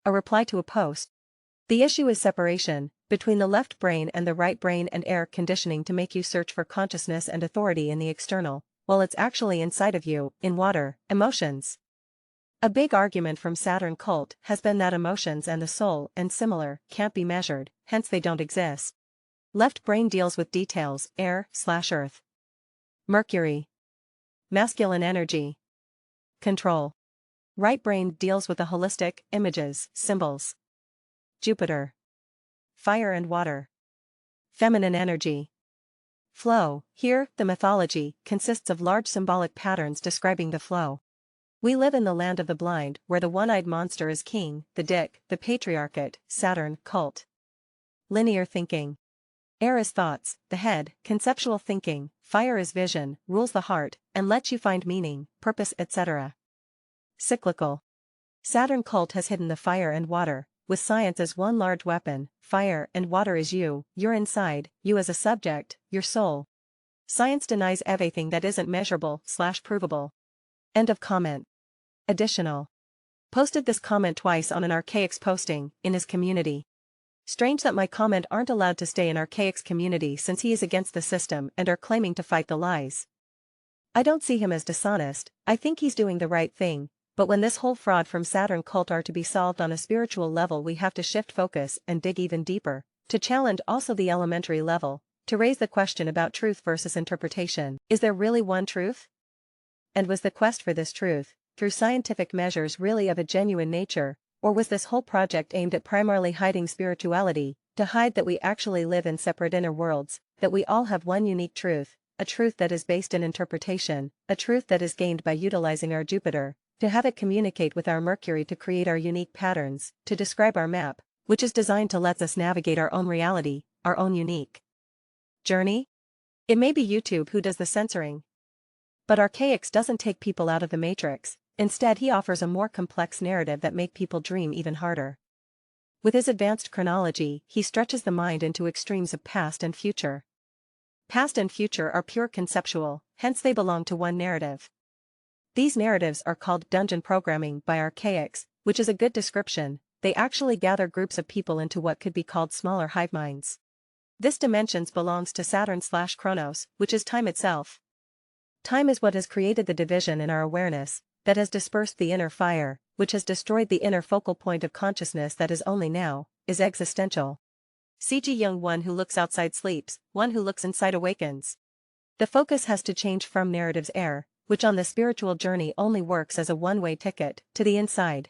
a reply to a post. The issue is separation between the left brain and the right brain and air conditioning to make you search for consciousness and authority in the external, while it's actually inside of you, in water, emotions. A big argument from Saturn cult has been that emotions and the soul and similar can't be measured, hence they don't exist. Left brain deals with details, air/earth. Mercury. Masculine energy. Control. Right brain deals with the holistic, images, symbols. Jupiter. Fire and water. Feminine energy. Flow. Here, the mythology consists of large symbolic patterns describing the flow. We live in the land of the blind, where the one-eyed monster is king, the dick, the patriarchat, Saturn, cult. Linear thinking. Air is thoughts, the head, conceptual thinking, fire is vision, rules the heart, and lets you find meaning, purpose, etc. Cyclical. Saturn cult has hidden the fire and water, with science as one large weapon. Fire and water is you, you're inside, you as a subject, your soul. Science denies everything that isn't measurable/provable. End of comment. Additional. Posted this comment twice on an Archaic's posting, in his community. Strange that my comment aren't allowed to stay in Archaic's community since he is against the system and are claiming to fight the lies. I don't see him as dishonest, I think he's doing the right thing, but when this whole fraud from Saturn cult are to be solved on a spiritual level, we have to shift focus and dig even deeper, to challenge also the elementary level, to raise the question about truth versus interpretation. Is there really one truth? And was the quest for this truth, through scientific measures, really of a genuine nature, or was this whole project aimed at primarily hiding spirituality, to hide that we actually live in separate inner worlds, that we all have one unique truth, a truth that is based in interpretation, a truth that is gained by utilizing our Jupiter, to have it communicate with our Mercury to create our unique patterns, to describe our map, which is designed to let us navigate our own reality, our own unique journey? It may be YouTube who does the censoring. But Archaic's doesn't take people out of the matrix, instead he offers a more complex narrative that make people dream even harder. With his advanced chronology, he stretches the mind into extremes of past and future. Past and future are pure conceptual, hence they belong to one narrative. These narratives are called dungeon programming by Archaic's, which is a good description. They actually gather groups of people into what could be called smaller hive minds. This dimensions belongs to Saturn/Chronos, which is time itself. Time is what has created the division in our awareness, that has dispersed the inner fire, which has destroyed the inner focal point of consciousness that is only now, is existential. C.G. Jung: one who looks outside sleeps, one who looks inside awakens. The focus has to change from narrative's air, which on the spiritual journey only works as a one-way ticket, to the inside.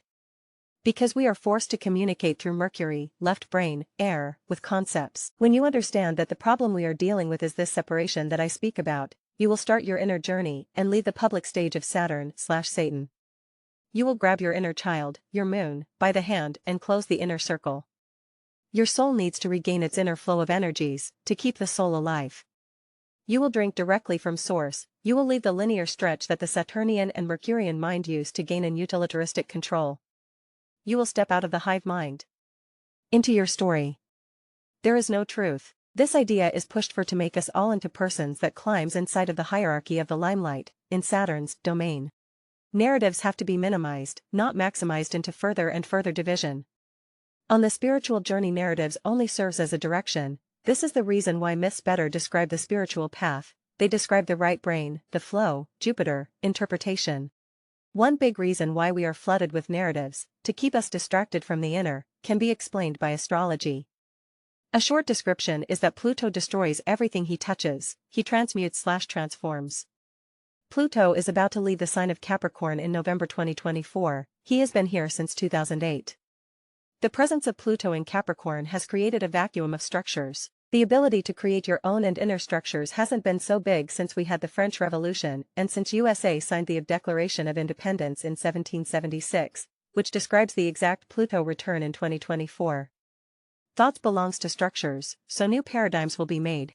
Because we are forced to communicate through Mercury, left brain, air, with concepts. When you understand that the problem we are dealing with is this separation that I speak about, you will start your inner journey and leave the public stage of Saturn/Satan. You will grab your inner child, your moon, by the hand and close the inner circle. Your soul needs to regain its inner flow of energies, to keep the soul alive. You will drink directly from source, you will leave the linear stretch that the Saturnian and Mercurian mind use to gain an utilitaristic control. You will step out of the hive mind into your story. There is no truth. This idea is pushed for to make us all into persons that climbs inside of the hierarchy of the limelight, in Saturn's domain. Narratives have to be minimized, not maximized into further and further division. On the spiritual journey, narratives only serves as a direction. This is the reason why myths better describe the spiritual path. They describe the right brain, the flow, Jupiter, interpretation. One big reason why we are flooded with narratives, to keep us distracted from the inner, can be explained by astrology. A short description is that Pluto destroys everything he touches, he transmutes/transforms. Pluto is about to leave the sign of Capricorn in November 2024, he has been here since 2008. The presence of Pluto in Capricorn has created a vacuum of structures. The ability to create your own and inner structures hasn't been so big since we had the French Revolution and since USA signed the Declaration of Independence in 1776, which describes the exact Pluto return in 2024. Thoughts belongs to structures, so new paradigms will be made.